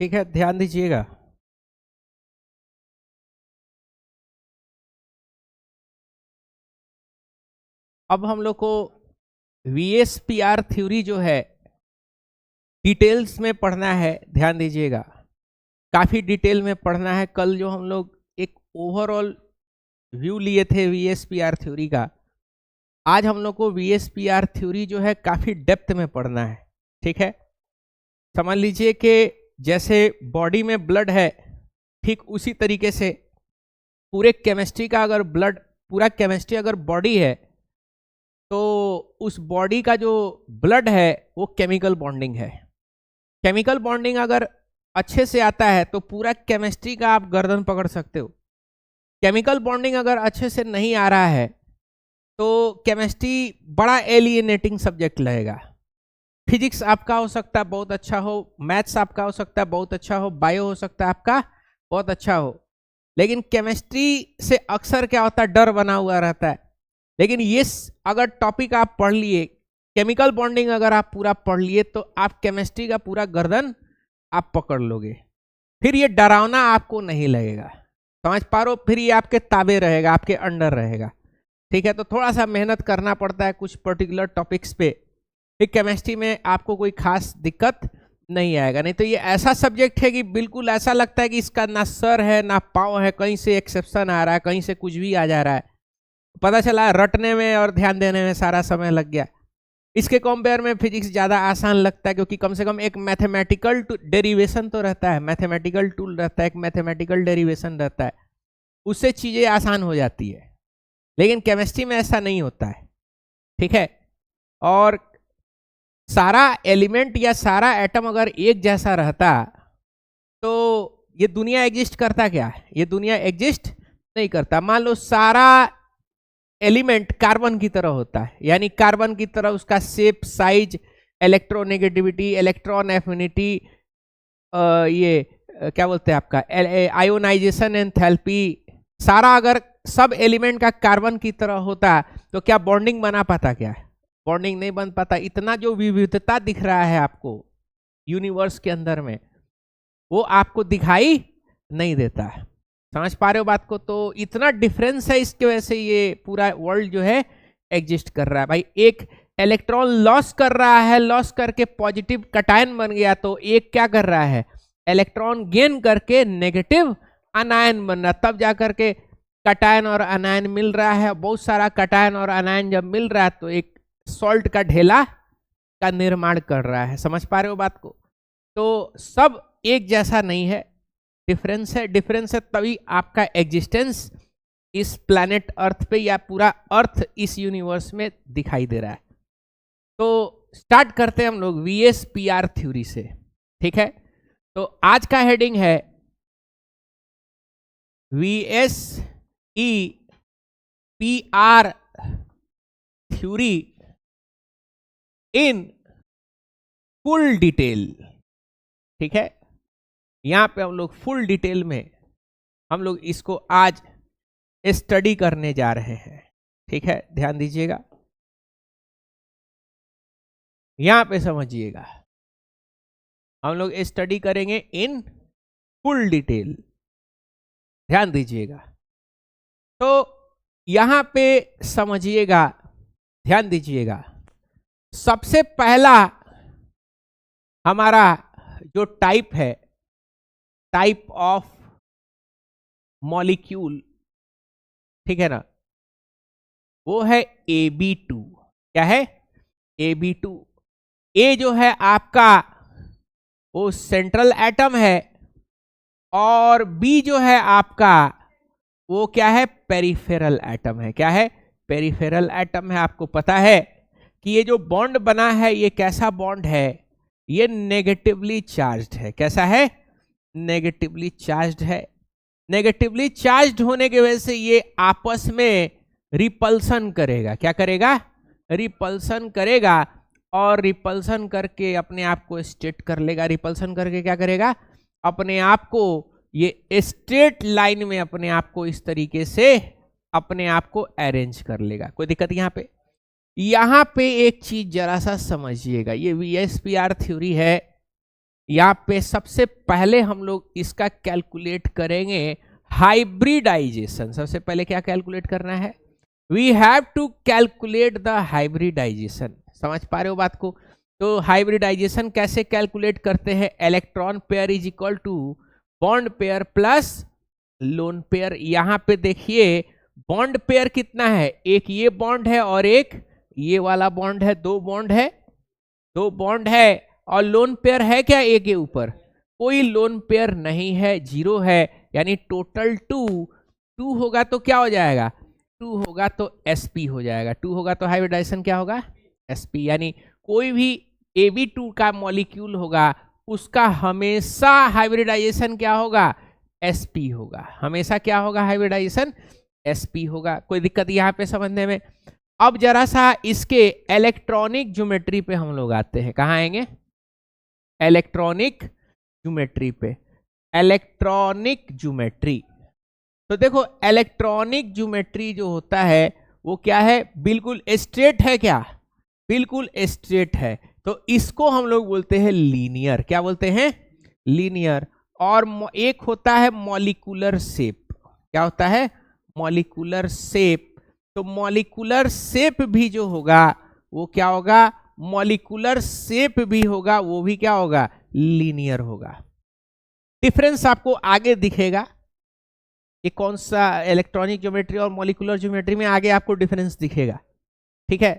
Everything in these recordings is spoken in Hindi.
ठीक है, ध्यान दीजिएगा। अब हम लोग को वीएसपीआर थ्योरी जो है डिटेल्स में पढ़ना है, ध्यान दीजिएगा, काफी डिटेल में पढ़ना है। कल जो हम लोग एक ओवरऑल व्यू लिए थे वीएसपीआर थ्योरी का, आज हम लोग को वीएसपीआर थ्योरी जो है काफी डेप्थ में पढ़ना है। ठीक है, समझ लीजिए कि जैसे बॉडी में ब्लड है, ठीक उसी तरीके से पूरे केमिस्ट्री का अगर ब्लड, पूरा केमिस्ट्री अगर बॉडी है, तो उस बॉडी का जो ब्लड है वो केमिकल बॉन्डिंग है। केमिकल बॉन्डिंग अगर अच्छे से आता है तो पूरा केमिस्ट्री का आप गर्दन पकड़ सकते हो। केमिकल बॉन्डिंग अगर अच्छे से नहीं आ रहा है तो केमिस्ट्री बड़ा एलिएनेटिंग सब्जेक्ट लगेगा। फिजिक्स आपका हो सकता है बहुत अच्छा हो, मैथ्स आपका हो सकता है बहुत अच्छा हो, बायो हो सकता है आपका बहुत अच्छा हो, लेकिन केमिस्ट्री से अक्सर क्या होता है, डर बना हुआ रहता है। लेकिन ये अगर टॉपिक आप पढ़ लिए, केमिकल बॉन्डिंग अगर आप पूरा पढ़ लिए, तो आप केमिस्ट्री का पूरा गर्दन आप पकड़ लोगे। फिर ये डरावना आपको नहीं लगेगा, समझ पा रहे हो? फिर ये आपके ताबे रहेगा, आपके अंडर रहेगा। ठीक है, तो थोड़ा सा मेहनत करना पड़ता है कुछ पर्टिकुलर टॉपिक्स पे, फिर केमिस्ट्री में आपको कोई खास दिक्कत नहीं आएगा। नहीं तो ये ऐसा सब्जेक्ट है कि बिल्कुल ऐसा लगता है कि इसका ना सर है ना पाँव है, कहीं से एक्सेप्शन आ रहा है, कहीं से कुछ भी आ जा रहा है। पता चला रटने में और ध्यान देने में सारा समय लग गया। इसके कंपेयर में फिजिक्स ज़्यादा आसान लगता है, क्योंकि कम से कम एक मैथमेटिकल डेरिवेशन तो रहता है, मैथमेटिकल टूल रहता है, एक मैथमेटिकल डेरिवेशन रहता है, उससे चीज़ें आसान हो जाती है। लेकिन केमिस्ट्री में ऐसा नहीं होता है। ठीक है, और सारा एलिमेंट या सारा एटम अगर एक जैसा रहता तो ये दुनिया एग्जिस्ट करता क्या? ये दुनिया एग्जिस्ट नहीं करता। मान लो सारा एलिमेंट कार्बन की तरह होता है, यानी कार्बन की तरह उसका shape, size, electronegativity, electron affinity, क्या बोलते हैं आपका आयोनाइजेशन, एंथैल्पी, सारा अगर सब एलिमेंट का कार्बन की तरह होता तो क्या बॉन्डिंग बना पाता? क्या बॉन्डिंग नहीं बन पाता। इतना जो विविधता दिख रहा है आपको यूनिवर्स के अंदर में, वो आपको दिखाई नहीं देता। समझ पा रहे हो बात को? तो इतना डिफरेंस है, इसकी वजह से ये पूरा वर्ल्ड जो है एग्जिस्ट कर रहा है। भाई एक इलेक्ट्रॉन लॉस कर रहा है, लॉस करके पॉजिटिव कटायन बन गया, तो एक क्या कर रहा है, इलेक्ट्रॉन गेन करके नेगेटिव अनायन बन रहा, तब जा करके कटायन और अनायन मिल रहा है। बहुत सारा कटायन और अनायन जब मिल रहा है तो एक सॉल्ट का ढेला का निर्माण कर रहा है। समझ पा रहे हो बात को? तो सब एक जैसा नहीं है, डिफरेंस है। डिफरेंस है तभी आपका एग्जिस्टेंस इस प्लैनेट अर्थ पे या पूरा अर्थ इस यूनिवर्स में दिखाई दे रहा है। तो स्टार्ट करते हैं हम लोग वीएसपीआर थ्योरी से। ठीक है, तो आज का हेडिंग है VSEPR theory in full detail. ठीक है, यहां पे हम लोग फुल डिटेल में हम लोग इसको आज स्टडी करने जा रहे हैं। ठीक है, ध्यान दीजिएगा, यहां पे समझिएगा, हम लोग स्टडी करेंगे इन फुल डिटेल। ध्यान दीजिएगा, तो यहां पे समझिएगा, ध्यान दीजिएगा। सबसे पहला हमारा जो टाइप है, टाइप ऑफ मॉलिक्यूल, ठीक है ना, वो है AB2। क्या है? AB2। ए जो है आपका वो सेंट्रल एटम है, और बी जो है आपका वो क्या है, पेरिफेरल एटम है। क्या है? पेरिफेरल एटम है। आपको पता है कि ये जो बॉन्ड बना है ये कैसा बॉन्ड है, ये नेगेटिवली चार्ज्ड है। कैसा है? नेगेटिवली चार्ज्ड है। नेगेटिवली चार्ज्ड होने की वजह से ये आपस में रिपल्सन करेगा। क्या करेगा? रिपल्सन करेगा, और रिपल्सन करके अपने आप को स्ट्रेट कर लेगा। रिपल्सन करके क्या करेगा? अपने आप को ये स्ट्रेट लाइन में अपने आप को इस तरीके से अपने आप को अरेंज कर लेगा। कोई दिक्कत यहाँ पे एक चीज जरा सा समझिएगा, ये वीएसपीआर थ्योरी है, यहाँ पे सबसे पहले हम लोग इसका कैलकुलेट करेंगे हाइब्रिडाइजेशन। सबसे पहले क्या कैलकुलेट करना है, we have to calculate the hybridization. समझ पा रहे हो बात को? तो हाइब्रिडाइजेशन कैसे कैलकुलेट करते हैं, electron pair is equal to bond pair plus lone pair. यहां पे देखिए बॉन्ड पेयर कितना है, एक ये बॉन्ड है और एक ये वाला बॉन्ड है, दो बॉन्ड है, दो बॉन्ड है। और लोन पेयर है क्या, एक के ऊपर कोई लोन पेयर नहीं है, जीरो है, यानी टोटल टू होगा तो क्या हो जाएगा, टू होगा तो sp हो जाएगा, टू होगा तो हाइब्रिडाइजेशन क्या होगा, sp। यानी कोई भी Ab2 का मॉलिक्यूल होगा उसका हमेशा हाइब्रिडाइजेशन क्या होगा, sp होगा, हमेशा क्या होगा, हाइब्रिडाइजेशन sp होगा। कोई दिक्कत यहाँ पे समझने में? अब जरा सा इसके इलेक्ट्रॉनिक ज्योमेट्री पे हम लोग आते हैं। कहाँ आएंगे, इलेक्ट्रॉनिक ज्योमेट्री पे। इलेक्ट्रॉनिक ज्योमेट्री, तो देखो इलेक्ट्रॉनिक ज्योमेट्री जो होता है वो क्या है, बिल्कुल स्ट्रेट है, क्या बिल्कुल स्ट्रेट है, तो इसको हम लोग बोलते हैं लीनियर। क्या बोलते हैं, लीनियर। और एक होता है मॉलिक्यूलर शेप। क्या होता है, मॉलिक्यूलर शेप। तो मॉलिक्यूलर शेप भी जो होगा वो क्या होगा, मॉलिक्यूलर शेप भी होगा वो भी क्या होगा, लीनियर होगा। डिफरेंस आपको आगे दिखेगा, ये कौन सा इलेक्ट्रॉनिक ज्योमेट्री और मॉलिक्यूलर ज्योमेट्री में आगे आपको डिफरेंस दिखेगा, ठीक है।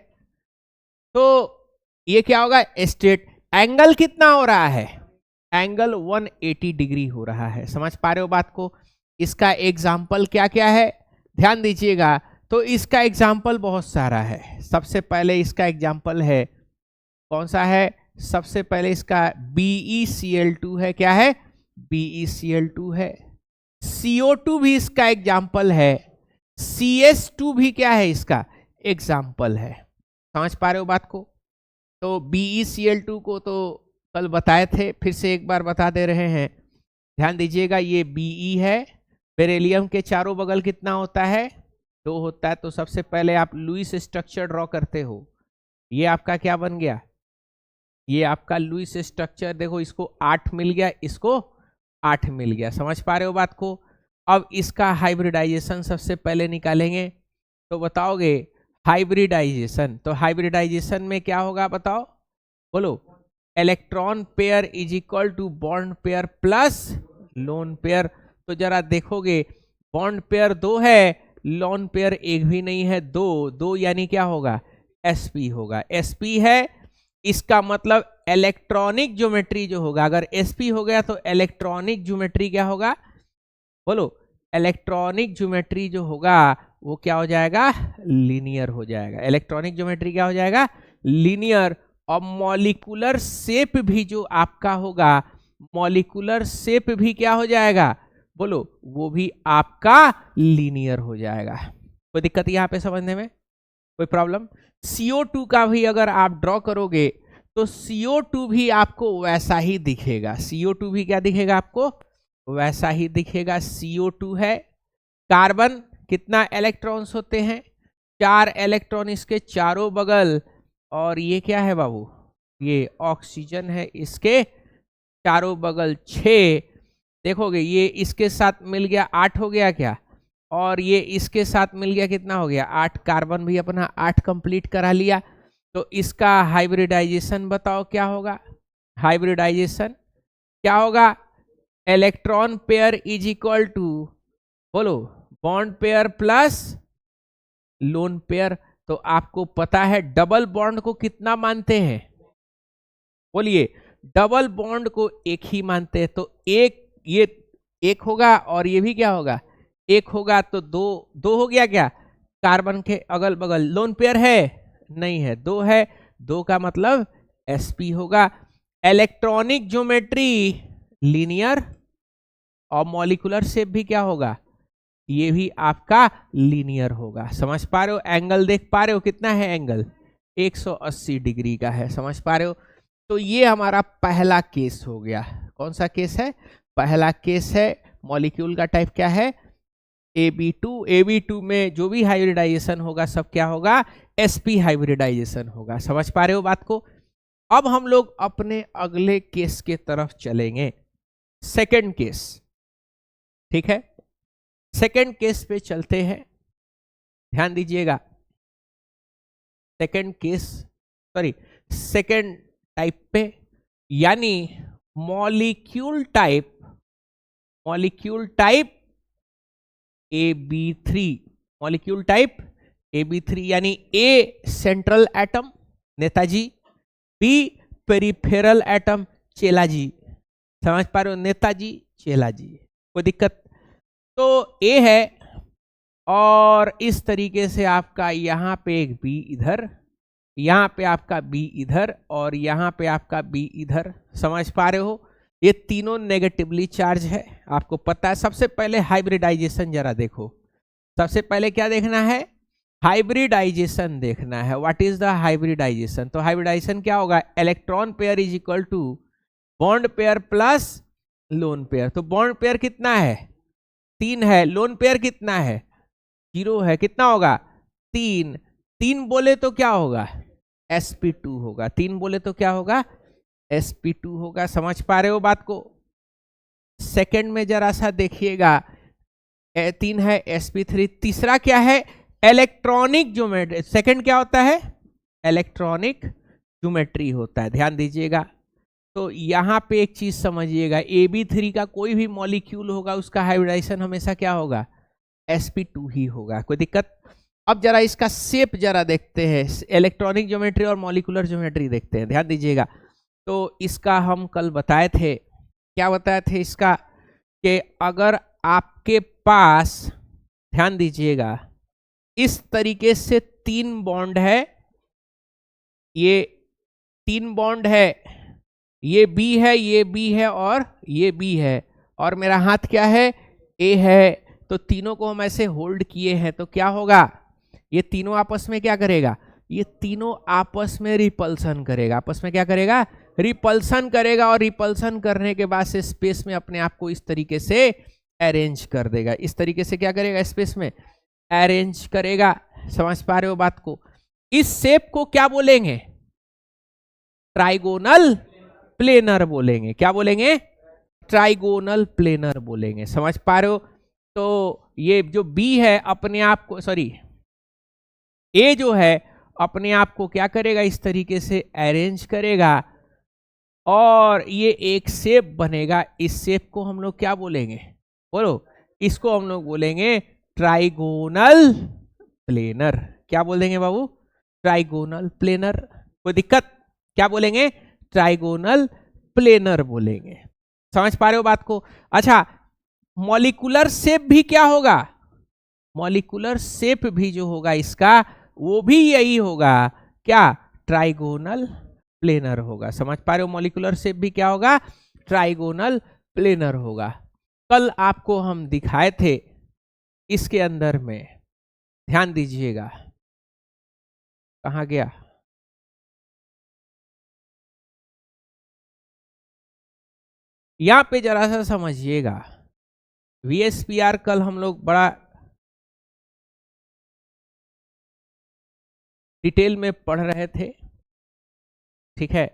तो ये क्या होगा, स्ट्रेट। एंगल कितना हो रहा है, एंगल 180 डिग्री हो रहा है। समझ पा रहे हो बात को? इसका एग्जाम्पल क्या क्या है, ध्यान दीजिएगा। तो इसका एग्जाम्पल बहुत सारा है। सबसे पहले इसका एग्जाम्पल है, कौन सा है, सबसे पहले इसका BeCl2 है। क्या है, BeCl2 है। CO2 भी इसका एग्जाम्पल है। CS2 भी क्या है, इसका एग्जाम्पल है। समझ पा रहे हो बात को? तो BeCl2 को तो कल बताए थे, फिर से एक बार बता दे रहे हैं, ध्यान दीजिएगा। ये Be है, बेरिलियम के चारों बगल कितना होता है, 2 होता है। तो सबसे पहले आप लुईस स्ट्रक्चर ड्रॉ करते हो, ये आपका क्या बन गया, ये आपका लुईस स्ट्रक्चर। देखो इसको 8 मिल गया, इसको 8 मिल गया। समझ पा रहे हो बात को? अब इसका हाइब्रिडाइजेशन सबसे पहले निकालेंगे, तो बताओगे हाइब्रिडाइजेशन। तो हाइब्रिडाइजेशन में क्या होगा बताओ, बोलो, electron pair is equal to bond pair plus lone pair. तो जरा देखोगे बॉन्ड पेयर 2 है, लोन पेयर एक भी नहीं है, 2 यानी क्या होगा, sp होगा। sp है, इसका मतलब इलेक्ट्रॉनिक ज्योमेट्री जो होगा, अगर sp हो गया तो इलेक्ट्रॉनिक ज्योमेट्री क्या होगा, बोलो, इलेक्ट्रॉनिक ज्योमेट्री जो होगा वो क्या हो जाएगा, लीनियर हो जाएगा। इलेक्ट्रॉनिक ज्योमेट्री क्या हो जाएगा, लीनियर। और मॉलिक्यूलर शेप भी जो आपका होगा, मॉलिक्यूलर शेप भी क्या हो जाएगा, बोलो, वो भी आपका लीनियर हो जाएगा। कोई दिक्कत यहाँ पे समझने में, कोई प्रॉब्लम? CO2 का भी अगर आप ड्रॉ करोगे तो CO2 भी आपको वैसा ही दिखेगा। CO2 भी क्या दिखेगा आपको, वैसा ही दिखेगा। CO2 है, कार्बन कितना इलेक्ट्रॉन्स होते हैं, 4 इलेक्ट्रॉन इसके चारों बगल। और ये क्या है बाबू, ये ऑक्सीजन है, इसके चारों बगल 6। देखोगे ये इसके साथ मिल गया 8 हो गया क्या, और ये इसके साथ मिल गया कितना हो गया 8। कार्बन भी अपना 8 कंप्लीट करा लिया। तो इसका हाइब्रिडाइजेशन बताओ क्या होगा, हाइब्रिडाइजेशन क्या होगा, electron pair is equal to, बोलो, bond pair plus lone pair. तो आपको पता है डबल बॉन्ड को कितना मानते हैं, बोलिए, डबल बॉन्ड को एक ही मानते हैं। तो एक, ये एक होगा और ये भी क्या होगा, एक होगा। तो दो हो गया क्या, कार्बन के अगल बगल लोन पेयर है नहीं है, 2 है, 2 का मतलब sp होगा। इलेक्ट्रॉनिक ज्योमेट्री लीनियर, और मॉलिक्यूलर शेप भी क्या होगा, ये भी आपका लीनियर होगा। समझ पा रहे हो? एंगल देख पा रहे हो कितना है, एंगल 180 डिग्री का है। समझ पा रहे हो? तो ये हमारा पहला केस हो गया। कौन सा केस है, पहला केस है। मॉलिक्यूल का टाइप क्या है, Ab2 में जो भी हाइब्रिडाइजेशन होगा सब क्या होगा, sp हाइब्रिडाइजेशन होगा। समझ पा रहे हो बात को? अब हम लोग अपने अगले केस के तरफ चलेंगे, सेकंड केस। ठीक है, सेकंड केस पे चलते हैं, ध्यान दीजिएगा। Second case, sorry, second type पे, यानी molecule type AB3, molecule type AB3, यानी ए सेंट्रल एटम नेताजी, बी पेरिफेरल एटम चेलाजी। समझ पा रहे हो, नेताजी चेलाजी, कोई दिक्कत? तो ए है, और इस तरीके से आपका यहां पे एक बी इधर, यहां पे आपका बी इधर, और यहां पे आपका बी इधर। समझ पा रहे हो, ये तीनों नेगेटिवली चार्ज है, आपको पता है। सबसे पहले हाइब्रिडाइजेशन जरा देखो, सबसे पहले क्या देखना है? हाइब्रिडाइजेशन देखना है। What is the hybridization? तो हाइब्रिडाइजेशन क्या होगा? Electron pair is equal to bond pair plus lone pair. तो बॉन्ड पेयर कितना है? 3 है। लोन पेयर कितना है? 0 है। कितना होगा? 3। 3 बोले तो क्या होगा? sp2 होगा। 3 बोले तो क्या होगा? sp2 होगा। समझ पा रहे हो बात को? सेकंड में जरा सा देखिएगा, 3 है sp3। तीसरा क्या है? Electronic geometry. सेकंड क्या होता है? इलेक्ट्रॉनिक ज्योमेट्री होता है, ध्यान दीजिएगा। तो यहां पे एक चीज समझिएगा, AB3 का कोई भी मॉलिक्यूल होगा उसका हाइब्रिडाइजेशन हमेशा क्या होगा? sp2 ही होगा। कोई दिक्कत? अब जरा इसका शेप जरा देखते हैं, इलेक्ट्रॉनिक ज्योमेट्री और मॉलिक्यूलर ज्योमेट्री देखते हैं, ध्यान दीजिएगा। तो इसका हम कल बताए थे, क्या बताए थे इसका? कि अगर आपके पास, ध्यान दीजिएगा, इस तरीके से 3 बॉन्ड है, ये 3 बॉन्ड है, ये बी है, ये बी है, और ये बी है, और मेरा हाथ क्या है? ए है। तो तीनों को हम ऐसे होल्ड किए हैं, तो क्या होगा? ये तीनों आपस में क्या करेगा? ये तीनों आपस में रिपल्सन करेगा। आपस में क्या करेगा? रिपल्सन करेगा, और रिपल्सन करने के बाद से स्पेस में अपने आप को इस तरीके से अरेंज कर देगा। इस तरीके से क्या करेगा? स्पेस में अरेंज करेगा। समझ पा रहे हो बात को? इस शेप को क्या बोलेंगे? ट्राइगोनल प्लेनर बोलेंगे। क्या बोलेंगे? ट्राइगोनल प्लेनर बोलेंगे। समझ पा रहे हो? तो ये जो बी है अपने आप को, सॉरी, ए जो है अपने आप को क्या करेगा? इस तरीके से अरेंज करेगा, और ये एक शेप बनेगा। इस शेप को हम लोग क्या बोलेंगे? बोलो। इसको हम लोग बोलेंगे ट्राइगोनल प्लेनर। क्या बोलेंगे बाबू? Trigonal planar. कोई दिक्कत? क्या बोलेंगे? ट्राइगोनल प्लेनर बोलेंगे। समझ पा रहे हो बात को? अच्छा, मॉलिक्यूलर शेप भी क्या होगा? मॉलिक्यूलर शेप भी जो होगा इसका, वो भी यही होगा। क्या? ट्राइगोनल प्लेनर होगा। समझ पा रहे हो? मॉलिक्यूलर शेप भी क्या होगा? ट्राइगोनल प्लेनर होगा। कल आपको हम दिखाए थे इसके अंदर में, ध्यान दीजिएगा, कहां गया? यहां पे जरा सा समझिएगा, VSPR कल हम लोग बड़ा डिटेल में पढ़ रहे थे। ठीक है,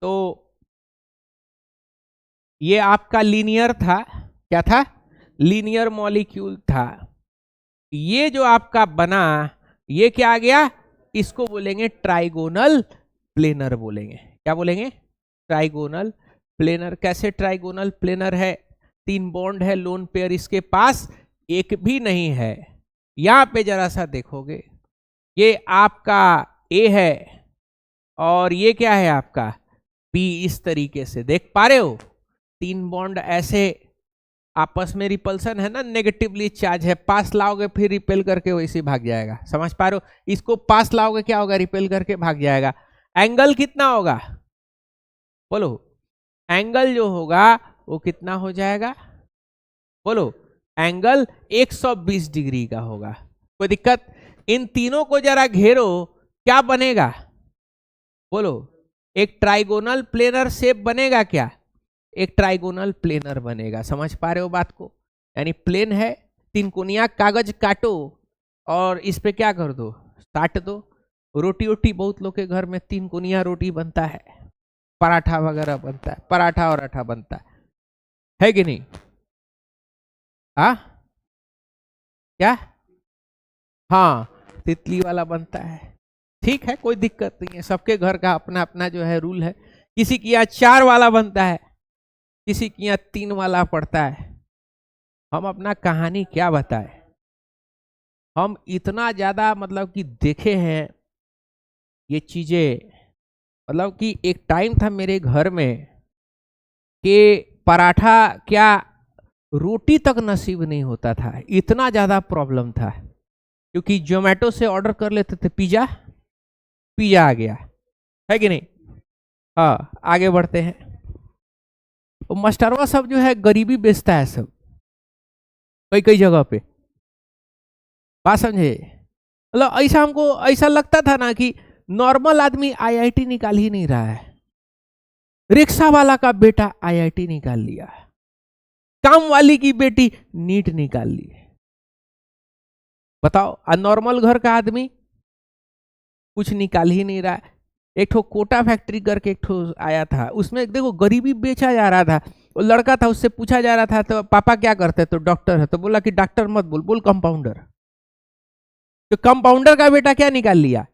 तो ये आपका लीनियर था। क्या था? लीनियर मॉलिक्यूल था। ये जो आपका बना, ये क्या आ गया? इसको बोलेंगे ट्राइगोनल प्लेनर बोलेंगे। क्या बोलेंगे? Trigonal planar. कैसे ट्राइगोनल प्लेनर है? 3 बॉन्ड है, लोन पेयर इसके पास एक भी नहीं है। यहां पे जरा सा देखोगे, ये आपका ए है, और ये क्या है आपका? बी। इस तरीके से देख पा रहे हो? 3 बॉन्ड ऐसे आपस में रिपल्सन है ना, नेगेटिवली चार्ज है। पास लाओगे फिर रिपेल करके वैसे भाग जाएगा। समझ पा रहे हो? इसको पास लाओगे क्या होगा? रिपेल करके भाग जाएगा। एंगल कितना होगा? बोलो। एंगल जो होगा वो कितना हो जाएगा? बोलो। एंगल 120 डिग्री का होगा। कोई दिक्कत? इन तीनों को जरा घेरो, क्या बनेगा? बोलो। एक ट्राइगोनल प्लेनर शेप बनेगा क्या? एक ट्राइगोनल प्लेनर बनेगा। समझ पा रहे हो बात को? यानी प्लेन है, 3 कोनिया कागज काटो और इस पे क्या कर दो, साट दो। रोटी वोटी बहुत लोग के घर में 3 कोनिया रोटी बनता है, पराठा वगैरह बनता है, पराठा और आठा बनता है कि नहीं? हाँ क्या? हाँ, तितली वाला बनता है। ठीक है, कोई दिक्कत नहीं है, सबके घर का अपना अपना जो है रूल है। किसी की यहाँ 4 वाला बनता है, किसी की यहाँ 3 वाला पड़ता है। हम अपना कहानी क्या बताएं, हम इतना ज्यादा मतलब कि देखे हैं ये चीजें। मतलब कि एक टाइम था मेरे घर में कि पराठा क्या रोटी तक नसीब नहीं होता था, इतना ज्यादा प्रॉब्लम था। क्योंकि जोमेटो से ऑर्डर कर लेते थे पिज्जा, पिज्जा आ गया है कि नहीं? हाँ, आगे बढ़ते हैं। तो मास्टरवा सब जो है गरीबी बेचता है सब, कई कई जगह पे। बात समझे? मतलब ऐसा हमको ऐसा लगता था ना कि नॉर्मल आदमी आईआईटी निकाल ही नहीं रहा है, रिक्शा वाला का बेटा आईआईटी निकाल लिया, काम वाली की बेटी नीट निकाल ली। बताओ, नॉर्मल घर का आदमी कुछ निकाल ही नहीं रहा है। एक ठो कोटा फैक्ट्री करके एक ठो आया था, उसमें देखो गरीबी बेचा जा रहा था। वो लड़का था, उससे पूछा जा रहा था तो पापा क्या करते, तो डॉक्टर है। तो बोला कि डॉक्टर मत बोल, बोल कंपाउंडर। तो कंपाउंडर का बेटा क्या निकाल लिया?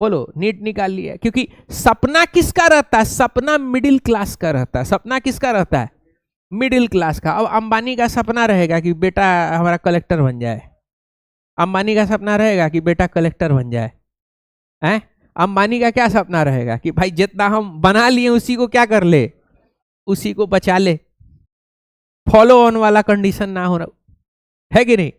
बोलो, नीट निकाल लिया। क्योंकि सपना किसका रहता है? सपना मिडिल क्लास का रहता है। सपना किसका रहता है? मिडिल क्लास का। अब अंबानी का सपना रहेगा कि बेटा हमारा कलेक्टर बन जाए, अंबानी का सपना रहेगा कि बेटा कलेक्टर बन जाए, हैं? अंबानी का क्या सपना रहेगा कि भाई जितना हम बना लिए उसी को क्या कर ले, उसी को बचा ले, फॉलो ऑन वाला कंडीशन ना हो, है कि नहीं?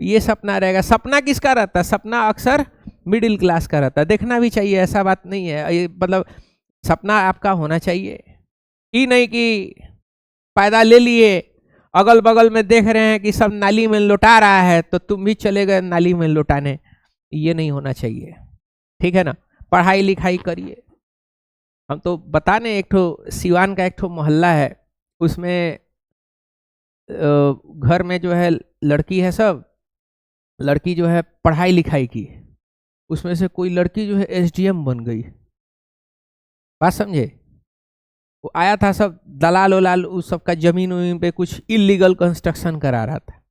ये सपना रहेगा। सपना किसका रहता है? सपना अक्सर मिडिल क्लास का रहता है। देखना भी चाहिए, ऐसा बात नहीं है, ये मतलब सपना आपका होना चाहिए ही नहीं कि पैदा ले लिए, अगल बगल में देख रहे हैं कि सब नाली में लौटा रहा है तो तुम भी चले गए नाली में लौटाने। ये नहीं होना चाहिए, ठीक है ना? पढ़ाई लिखाई करिए। हम तो बताने, एक ठो सिवान का एक ठो मोहल्ला है, उसमें घर में जो है लड़की है, सब लड़की जो है पढ़ाई लिखाई की, उसमें से कोई लड़की जो है एसडीएम बन गई। बात समझे? वो आया था, सब दलाल उलाल उस सबका जमीन वमीन पे कुछ इलीगल कंस्ट्रक्शन करा रहा था।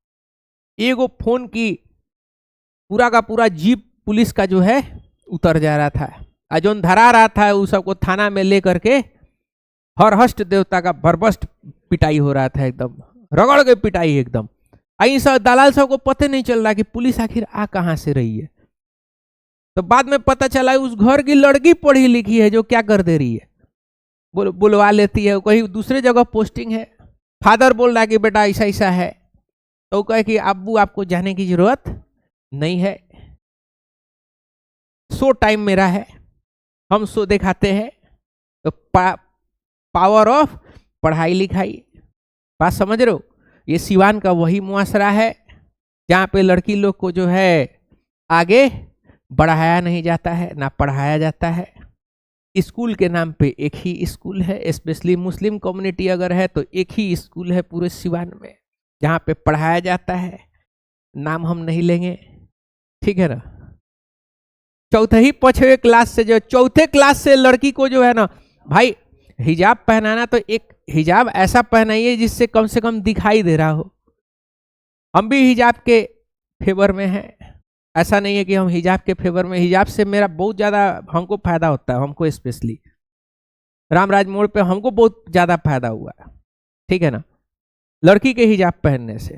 एगो फोन की पूरा का पूरा जीप पुलिस का जो है उतर जा रहा था, जो धरा रहा था उस सबको थाना में ले करके हर हष्ट देवता का भरबस्ट पिटाई हो रहा था, एकदम रगड़ के पिटाई एकदम। आई सब दलाल सबको पता नहीं चल रहा कि पुलिस आखिर आ कहां से रही है। तो बाद में पता चला उस घर की लड़की पढ़ी लिखी है जो क्या कर दे रही है, बुलवा लेती है, कहीं दूसरे जगह पोस्टिंग है। फादर बोल रहा है कि बेटा ऐसा ऐसा है, तो कहे कि अब्बू आपको जाने की जरूरत नहीं है, सो टाइम मेरा है, हम सो दिखाते हैं। तो पावर ऑफ पढ़ाई लिखाई। बात समझ रहे हो? ये सिवान का वही मुआसरा है जहाँ पे लड़की लोग को जो है आगे बढ़ाया नहीं जाता है, ना पढ़ाया जाता है। स्कूल के नाम पे एक ही स्कूल है, स्पेशली मुस्लिम कम्युनिटी अगर है तो एक ही स्कूल है पूरे सिवान में जहाँ पे पढ़ाया जाता है। नाम हम नहीं लेंगे, ठीक है ना? चौथे ही 5वीं क्लास से, जो चौथे क्लास से लड़की को जो है ना भाई हिजाब पहनाना, तो एक हिजाब ऐसा पहनाइए जिससे कम से कम दिखाई दे रहा हो। हम भी हिजाब के फेवर में हैं, ऐसा नहीं है कि हम हिजाब के फेवर में। हिजाब से मेरा बहुत ज़्यादा हमको फायदा होता है, हमको स्पेशली रामराज मोड़ पे हमको बहुत ज़्यादा फायदा हुआ है, ठीक है ना? लड़की के हिजाब पहनने से।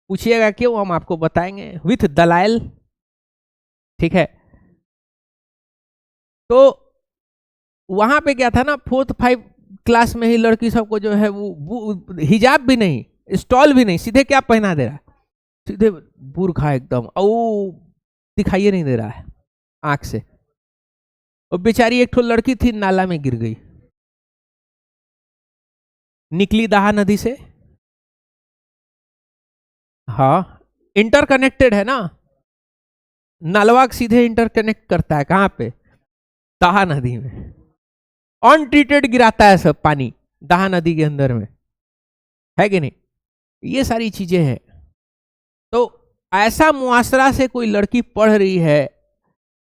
पूछिएगा क्यों, हम आपको बताएंगे विथ दलाइल, ठीक है? तो वहां पे क्या था ना, 4th 5 क्लास में ही लड़की सबको जो है वो हिजाब भी नहीं, स्टॉल भी नहीं, सीधे क्या पहना दे रहा है, सीधे बुरखा एकदम, और दिखाई नहीं दे रहा है आंख से। और बेचारी एक ठो लड़की थी नाला में गिर गई, निकली दाहा नदी से। हाँ, इंटरकनेक्टेड है ना, नलवा सीधे इंटरकनेक्ट करता है कहां पे? दाहा नदी में। अनट्रीटेड गिराता है सब पानी दाहा नदी के अंदर में, है कि नहीं? ये सारी चीजें हैं। तो ऐसा मुआशरा से कोई लड़की पढ़ रही है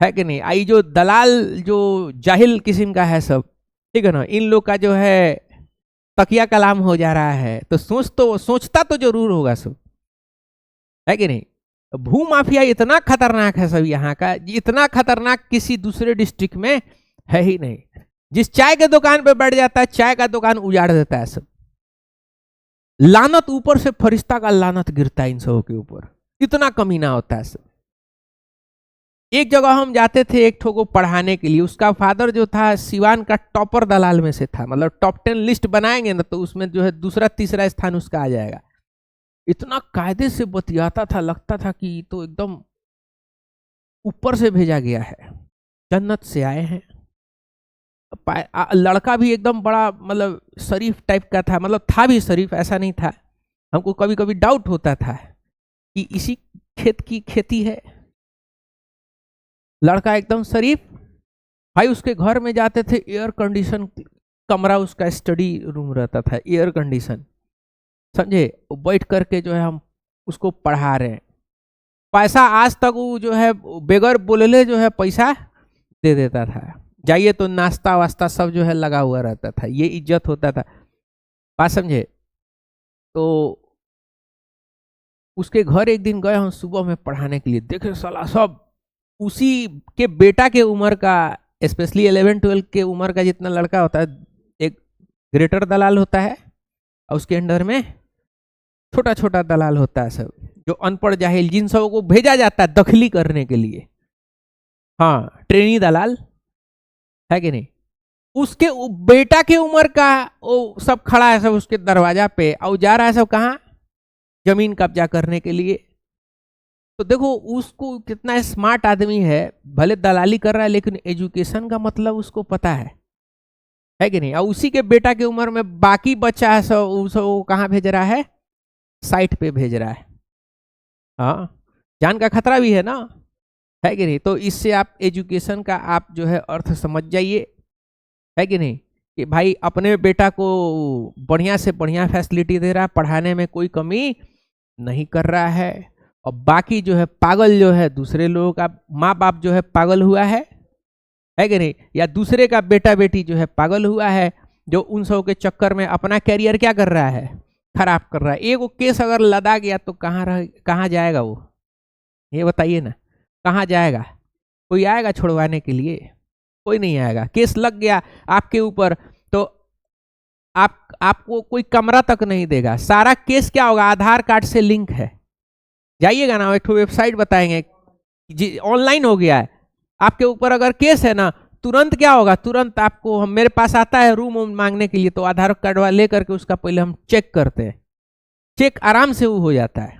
कि नहीं? आई जो दलाल जो जाहिल किस्म का है सब, ठीक है ना, इन लोग का जो है तकिया कलाम हो जा रहा है, तो सोचता तो जरूर होगा सब, है कि नहीं? भू माफिया इतना खतरनाक है सब यहाँ का, इतना खतरनाक किसी दूसरे डिस्ट्रिक्ट में है ही नहीं। जिस चाय के दुकान पे बैठ जाता है, चाय का दुकान उजाड़ देता है सब। लानत ऊपर से फरिश्ता का लानत गिरता है इन सबों के ऊपर, इतना कमीना होता है सब। एक जगह हम जाते थे एक ठो को पढ़ाने के लिए, उसका फादर जो था सिवान का टॉपर दलाल में से था, मतलब टॉप 10 लिस्ट बनाएंगे ना तो उसमें जो है दूसरा तीसरा स्थान उसका आ जाएगा। इतना कायदे से बतियाता था, लगता था कि तो एकदम ऊपर से भेजा गया है, जन्नत से आए हैं। लड़का भी एकदम बड़ा मतलब शरीफ टाइप का था, मतलब था भी शरीफ, ऐसा नहीं था। हमको कभी कभी डाउट होता था कि इसी खेत की खेती है। लड़का एकदम शरीफ भाई। उसके घर में जाते थे, एयर कंडीशन कमरा उसका स्टडी रूम रहता था, एयर कंडीशन, समझे? बैठ करके जो है हम उसको पढ़ा रहे हैं। पैसा आज तक वो जो है बेगर बोले जो है पैसा दे देता था। जाइए तो नाश्ता वास्ता सब जो है लगा हुआ रहता था, ये इज्जत होता था, बात समझे? तो उसके घर एक दिन गए हम सुबह में पढ़ाने के लिए, देखे साला सब उसी के बेटा के उम्र का, स्पेशली 11-12 के उम्र का जितना लड़का होता है, एक ग्रेटर दलाल होता है और उसके अंडर में छोटा छोटा दलाल होता है सब, जो अनपढ़ जाहिल जिन सबों को भेजा जाता है दखली करने के लिए, हाँ, ट्रेनी दलाल, है कि नहीं? उसके बेटा के उम्र का वो सब खड़ा है सब उसके दरवाजा पे, और जा रहा है सब कहाँ? जमीन कब्जा करने के लिए। तो देखो उसको कितना स्मार्ट आदमी है, भले दलाली कर रहा है लेकिन एजुकेशन का मतलब उसको पता है कि नहीं? और उसी के बेटा की उम्र में बाकी बच्चा है सब, उसको कहाँ भेज रहा है? साइट पे भेज रहा है। हाँ, जान का खतरा भी है ना, है कि नहीं? तो इससे आप एजुकेशन का आप जो है अर्थ समझ जाइए, है कि नहीं? कि भाई अपने बेटा को बढ़िया से बढ़िया फैसिलिटी दे रहा है, पढ़ाने में कोई कमी नहीं कर रहा है, और बाकी जो है पागल जो है दूसरे लोगों का माँ बाप जो है पागल हुआ है कि नहीं? या दूसरे का बेटा बेटी जो है पागल हुआ है, जो उन सब के चक्कर में अपना कैरियर क्या कर रहा है? खराब कर रहा है। एक वो केस अगर लदा गया तो कहाँ जाएगा वो? ये बताइए ना, कहाँ जाएगा? कोई आएगा छुड़वाने के लिए? कोई नहीं आएगा। केस लग गया आपके ऊपर तो आपको कोई कमरा तक नहीं देगा। सारा केस क्या होगा? आधार कार्ड से लिंक है, जाइएगा ना, एक वेबसाइट बताएंगे, ऑनलाइन हो गया है। आपके ऊपर अगर केस है ना, तुरंत क्या होगा? तुरंत आपको, हम मेरे पास आता है रूम मांगने के लिए, तो आधार कार्ड वाला लेकर के उसका पहले हम चेक करते हैं, चेक आराम से वो हो जाता है।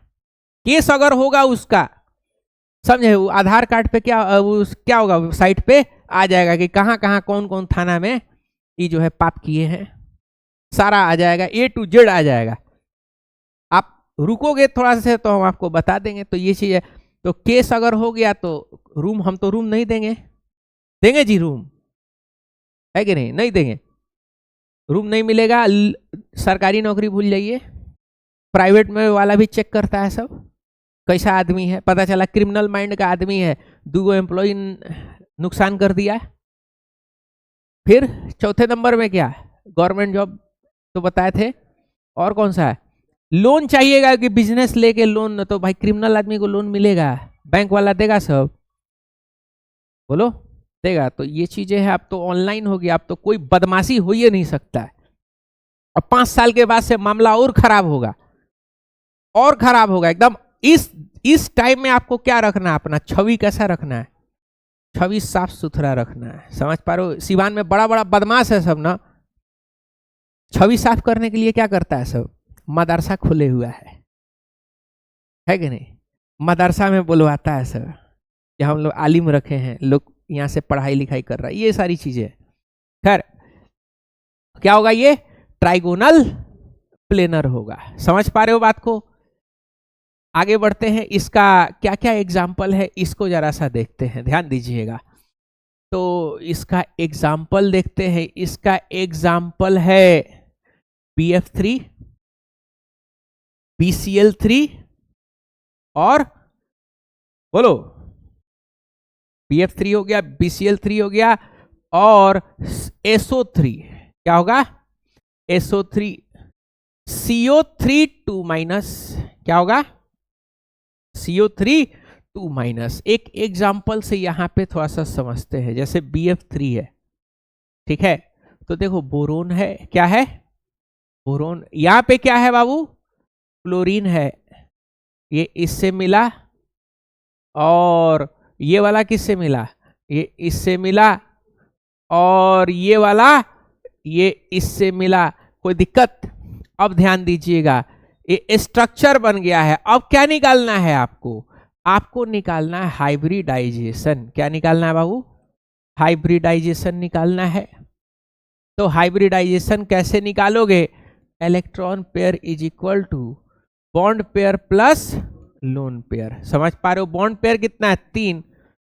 केस अगर होगा उसका, समझे, वो आधार कार्ड पे क्या होगा? वेबसाइट पे आ जाएगा कि कहाँ कहाँ कौन कौन थाना में ये जो है पाप किए हैं, सारा आ जाएगा, A to Z आ जाएगा। आप रुकोगे थोड़ा सा तो हम आपको बता देंगे। तो ये चीज है। तो केस अगर हो गया तो रूम, हम तो रूम नहीं देंगे जी, रूम है कि नहीं? नहीं देंगे, रूम नहीं मिलेगा। सरकारी नौकरी भूल जाइए, प्राइवेट में वाला भी चेक करता है सब कैसा आदमी है। पता चला क्रिमिनल माइंड का आदमी है, 2 एम्प्लॉय नुकसान कर दिया। फिर चौथे नंबर में क्या? गवर्नमेंट जॉब तो बताए थे, और कौन सा है? लोन चाहिएगा कि बिजनेस लेके लोन, तो भाई क्रिमिनल आदमी को लोन मिलेगा? बैंक वाला देगा सब? बोलो, देगा? तो ये चीजें हैं। अब तो ऑनलाइन हो गया, अब तो कोई बदमाशी हो ही नहीं सकता है। और 5 साल के बाद से मामला और खराब होगा, और खराब होगा एकदम। इस टाइम में आपको क्या रखना है? अपना छवि कैसा रखना है? छवि साफ सुथरा रखना है, समझ पा रहे हो? सिवान में बड़ा बड़ा बदमाश है सब ना, छवि साफ करने के लिए क्या करता है सब? मदरसा खुले हुआ है कि नहीं? मदरसा में बुलवाता है सब कि हम लोग आलिम रखे हैं, लोग यहाँ से पढ़ाई लिखाई कर रहा है, ये सारी चीजें। खैर, क्या होगा? ये ट्राइगोनल प्लेनर होगा। समझ पा रहे हो बात को? आगे बढ़ते हैं। इसका क्या क्या एग्जाम्पल है, इसको जरा सा देखते हैं, ध्यान दीजिएगा। तो इसका एग्जाम्पल देखते हैं। इसका एग्जाम्पल है BF3, BCl3 और बोलो, BF3 हो गया, BCl3 हो गया, और SO3 क्या होगा, SO3 CO3 2 माइनस, क्या होगा, CO3 2 माइनस। एक एग्जाम्पल से यहां पे थोड़ा सा समझते हैं, जैसे BF3 है, ठीक है, तो देखो बोरोन है, क्या है, बोरोन, यहां पे क्या है बाबू, क्लोरीन है, ये इससे मिला, और ये वाला किससे मिला, ये इससे मिला, और ये वाला ये इससे मिला, कोई दिक्कत। अब ध्यान दीजिएगा, ये स्ट्रक्चर बन गया है। अब क्या निकालना है आपको, आपको निकालना है हाइब्रिडाइजेशन। क्या निकालना है बाबू, हाइब्रिडाइजेशन निकालना है। तो हाइब्रिडाइजेशन कैसे निकालोगे, electron pair is equal to bond pair plus lone pair. समझ पा रहे हो, बॉन्ड पेयर कितना है 3,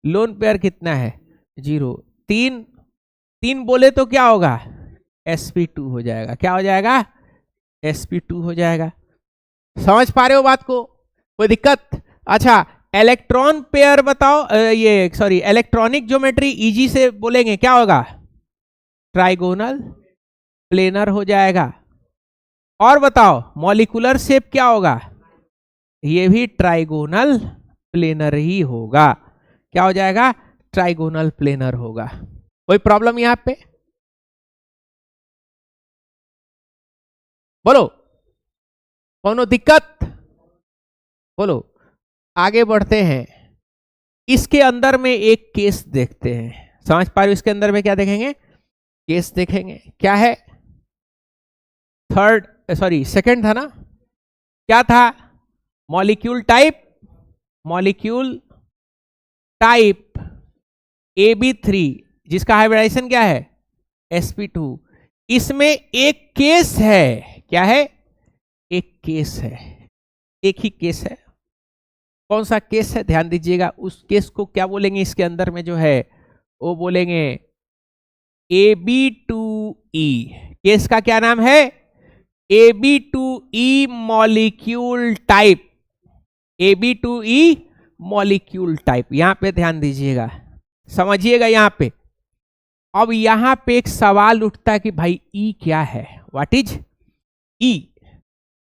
लोन पेयर कितना है 0। 3 बोले तो क्या होगा, sp2 हो जाएगा, क्या हो जाएगा, sp2 हो जाएगा। समझ पा रहे हो बात को, कोई दिक्कत। अच्छा इलेक्ट्रॉन पेयर बताओ, ये सॉरी इलेक्ट्रॉनिक ज्योमेट्री इजी से बोलेंगे क्या होगा, ट्राइगोनल प्लेनर हो जाएगा। और बताओ मॉलिक्यूलर शेप क्या होगा, ये भी ट्राइगोनल प्लेनर ही होगा, क्या हो जाएगा, ट्राइगोनल प्लेनर होगा। कोई प्रॉब्लम यहां पे, बोलो, कोनो दिक्कत, बोलो। आगे बढ़ते हैं, इसके अंदर में एक केस देखते हैं। समझ पा रहे हो, इसके अंदर में क्या देखेंगे, केस देखेंगे। क्या है, सेकंड था ना, क्या था, molecule type, molecule type AB3 जिसका हाइब्रिडाइजेशन क्या है sp2। इसमें एक केस है, क्या है, एक केस है, एक ही केस है। कौन सा केस है, ध्यान दीजिएगा। उस केस को क्या बोलेंगे, इसके अंदर में जो है वो बोलेंगे AB2E। केस का क्या नाम है, AB2E molecule type, AB2E molecule type. यहां पे ध्यान दीजिएगा, समझिएगा यहां पे। अब यहां पे एक सवाल उठता है कि भाई E क्या है, व्हाट इज E।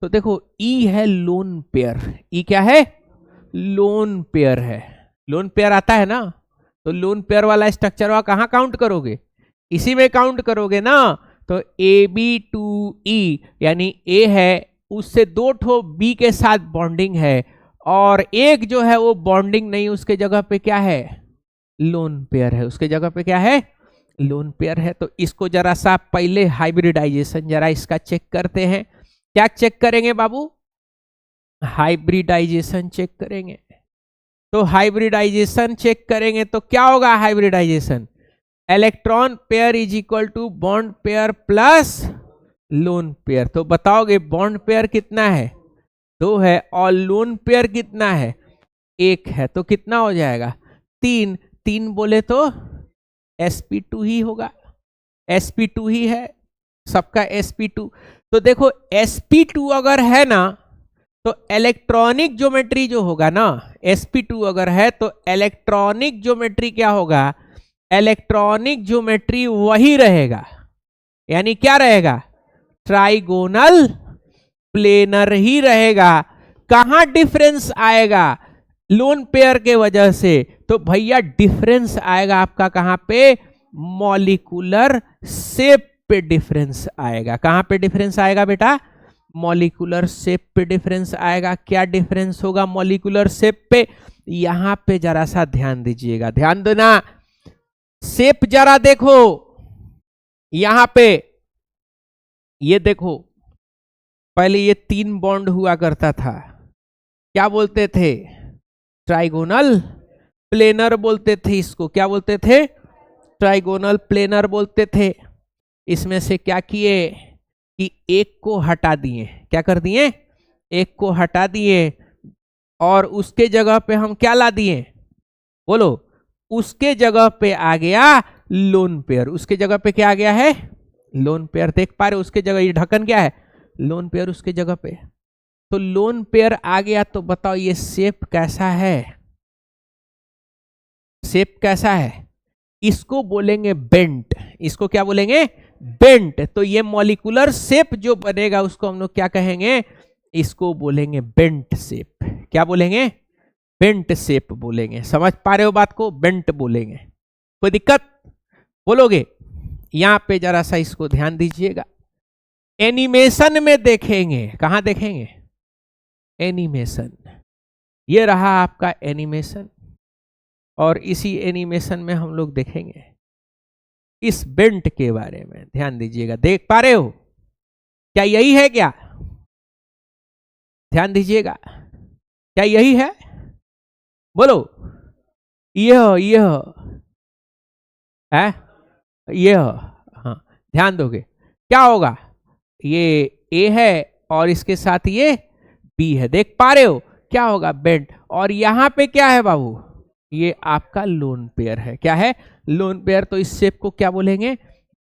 तो देखो E है लोन पेयर, E क्या है, लोन पेयर है। लोन पेयर आता है ना, तो लोन पेयर वाला स्ट्रक्चर वहां कहां काउंट करोगे, इसी में काउंट करोगे ना। तो AB2E यानी A है, उससे 2 ठो B के साथ बॉन्डिंग है, और एक जो है वो बॉन्डिंग नहीं, उसके जगह पे क्या है, लोन पेयर है, उसके जगह पे क्या है, लोन पेयर है। तो इसको जरा सा पहले हाइब्रिडाइजेशन जरा इसका चेक करते हैं। क्या चेक करेंगे बाबू, हाइब्रिडाइजेशन चेक करेंगे। तो हाइब्रिडाइजेशन चेक करेंगे तो क्या होगा, hybridization electron pair is equal to bond pair plus lone pair. तो बताओगे बॉन्ड पेयर कितना है, 2 है, और लोन पेयर कितना है, 1 है, तो कितना हो जाएगा, 3 बोले तो sp2 ही होगा, sp2 ही है, सबका sp2। तो देखो sp2 अगर है ना, तो इलेक्ट्रॉनिक ज्योमेट्री जो होगा ना, sp2 अगर है तो इलेक्ट्रॉनिक ज्योमेट्री क्या होगा, इलेक्ट्रॉनिक ज्योमेट्री वही रहेगा, यानी क्या रहेगा, ट्राइगोनल प्लेनर ही रहेगा। कहां डिफरेंस आएगा, लोन पेयर के वजह से, तो भैया डिफरेंस आएगा आपका कहां पे, मॉलिक्यूलर शेप पे डिफरेंस आएगा। कहां पे डिफरेंस आएगा बेटा, मॉलिक्यूलर शेप पे डिफरेंस आएगा। क्या डिफरेंस होगा मॉलिक्यूलर शेप पे, यहां पे जरा सा ध्यान दीजिएगा, ध्यान देना, शेप जरा देखो यहां पे, ये देखो पहले ये 3 बॉन्ड हुआ करता था, क्या बोलते थे, ट्राइगोनल प्लेनर बोलते थे इसको, क्या बोलते थे, ट्राइगोनल प्लेनर बोलते थे। इसमें से क्या किए कि एक को हटा दिए, क्या कर दिए, एक को हटा दिए, और उसके जगह पे हम क्या ला दिए, बोलो, उसके जगह पे आ गया लोन पेयर। उसके जगह पे क्या आ गया है, लोन पेयर। देख पा रहे, उसके जगह ये ढक्कन क्या है, लोन पेयर उसके जगह पे। तो लोन पेयर आ गया, तो बताओ ये शेप कैसा है, शेप कैसा है, इसको बोलेंगे बेंट। इसको क्या बोलेंगे, बेंट। तो ये मॉलिक्यूलर शेप जो बनेगा उसको हम लोग क्या कहेंगे, इसको बोलेंगे बेंट शेप। क्या बोलेंगे, बेंट शेप बोलेंगे। समझ पा रहे हो बात को, बेंट बोलेंगे। कोई दिक्कत, बोलोगे। यहां पे जरा सा इसको ध्यान दीजिएगा, एनिमेशन में देखेंगे। कहां देखेंगे, एनिमेशन। ये रहा आपका एनिमेशन, और इसी एनिमेशन में हम लोग देखेंगे इस बेंट के बारे में। ध्यान दीजिएगा, देख पा रहे हो, क्या यही है क्या, ध्यान दीजिएगा, क्या यही है, बोलो। यह है, यह, हाँ ध्यान दोगे क्या होगा, ये ए है और इसके साथ ये बी है। देख पा रहे हो क्या होगा, बेंट। और यहां पे क्या है बाबू, ये आपका लोन पेयर है। क्या है, लोन पेयर। तो इस शेप को क्या बोलेंगे,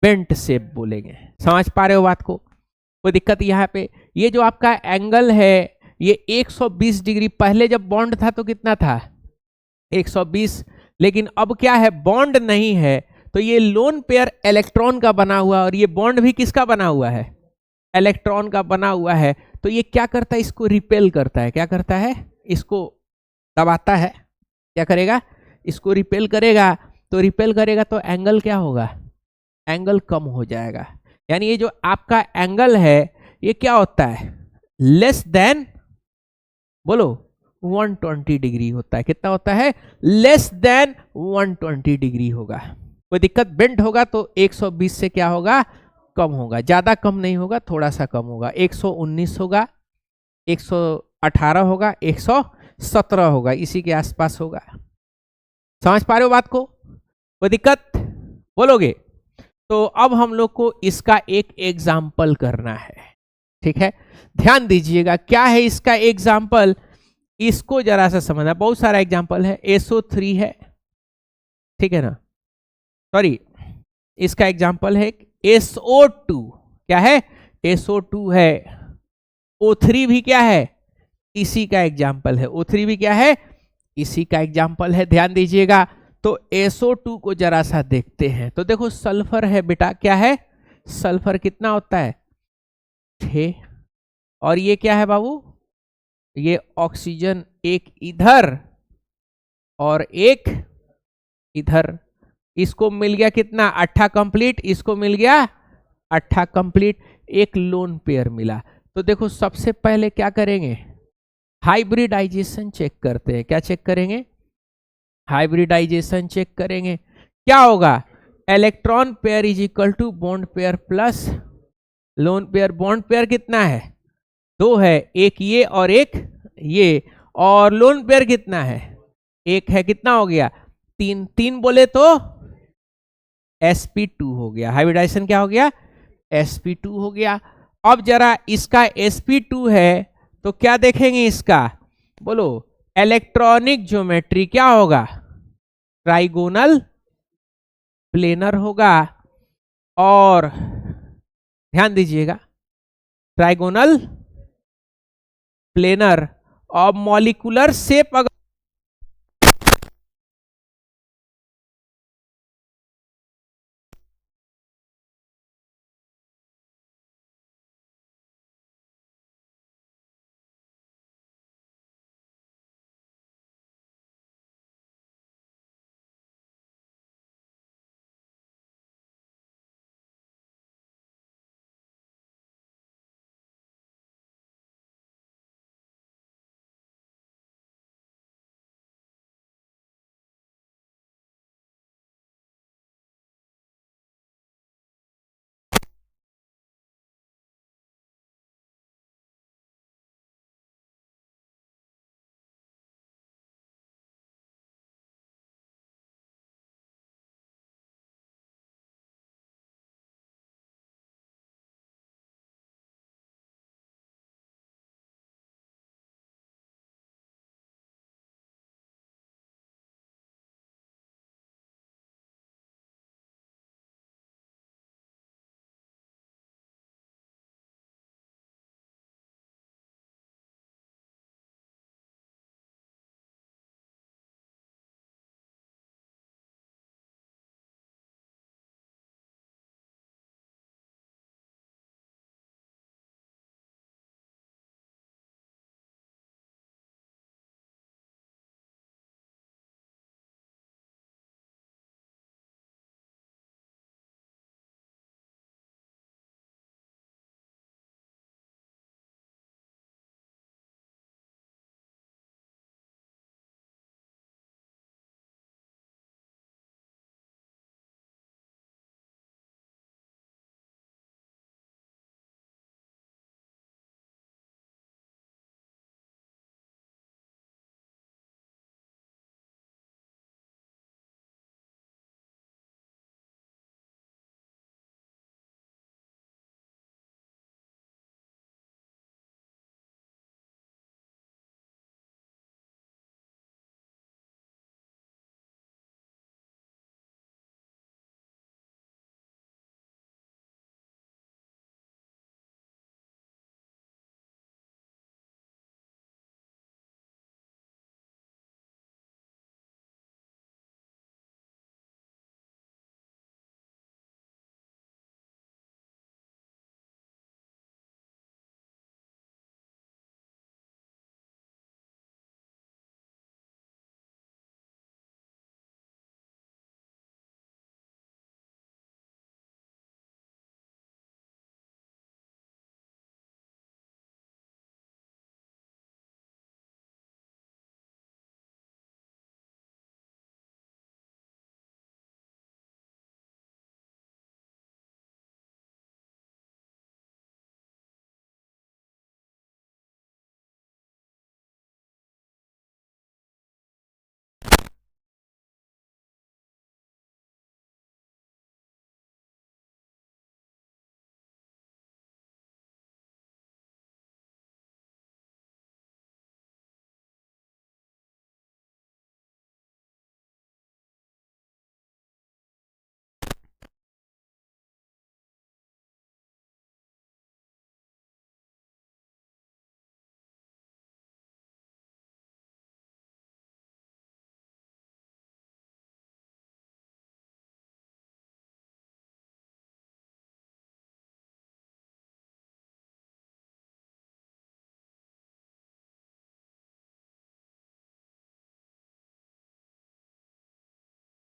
बेंट शेप बोलेंगे। समझ पा रहे हो बात को, कोई दिक्कत। यहाँ पे ये जो आपका एंगल है ये 120 डिग्री, पहले जब बॉन्ड था तो कितना था, 120। लेकिन अब क्या है, बॉन्ड नहीं है, तो ये लोन पेयर इलेक्ट्रॉन का बना हुआ, और ये बॉन्ड भी किसका बना हुआ है, इलेक्ट्रॉन का बना हुआ है। तो ये क्या करता है, इसको रिपेल करता है। क्या करता है, इसको दबाता है। क्या करेगा, इसको रिपेल करेगा। तो रिपेल करेगा तो एंगल क्या होगा, एंगल कम हो जाएगा। यानी ये जो आपका एंगल है ये क्या होता है, लेस देन, बोलो 120 डिग्री होता है। कितना होता है, लेस देन 120 डिग्री होगा। कोई दिक्कत, बेंट होगा तो 120 से क्या होगा, कम होगा। ज्यादा कम नहीं होगा, थोड़ा सा कम होगा। 119 होगा, 118 होगा, 117 होगा, इसी के आसपास होगा। समझ पा रहे हो बात को, कोई दिक्कत, बोलोगे। तो अब हम लोग को इसका एक एग्जाम्पल करना है, ठीक है। ध्यान दीजिएगा, क्या है इसका एग्जाम्पल, इसको जरा सा समझना। बहुत सारा एग्जाम्पल है, SO3 है, ठीक है ना, सॉरी, इसका एग्जाम्पल है SO2। क्या है, SO2 है। O3 भी क्या है, इसी का एग्जाम्पल है। O3 भी क्या है, इसी का एग्जाम्पल है। ध्यान दीजिएगा, तो SO2 को जरा सा देखते हैं। तो देखो सल्फर है बेटा, क्या है, सल्फर कितना होता है, 6। और ये क्या है बाबू, ये ऑक्सीजन, एक इधर और एक इधर। इसको मिल गया कितना, 8 कंप्लीट। इसको मिल गया 8 कंप्लीट, एक लोन पेयर मिला। तो देखो सबसे पहले क्या करेंगे, हाइब्रिडाइजेशन चेक करते हैं। क्या चेक करेंगे, हाइब्रिडाइजेशन चेक करेंगे। क्या होगा, electron pair is equal to bond pair plus lone pair. Bond pair कितना है, 2 है, एक ये और एक ये। और लोन पेयर कितना है, 1 है। कितना हो गया, 3। 3 बोले तो sp2 हो गया। हाइब्रिडाइजेशन क्या हो गया, sp2 हो गया। अब जरा इसका sp2 है तो क्या देखेंगे इसका, बोलो, इलेक्ट्रॉनिक ज्योमेट्री क्या होगा, ट्राइगोनल प्लेनर होगा। और ध्यान दीजिएगा, ट्राइगोनल प्लेनर। और मॉलिक्यूलर शेप अगर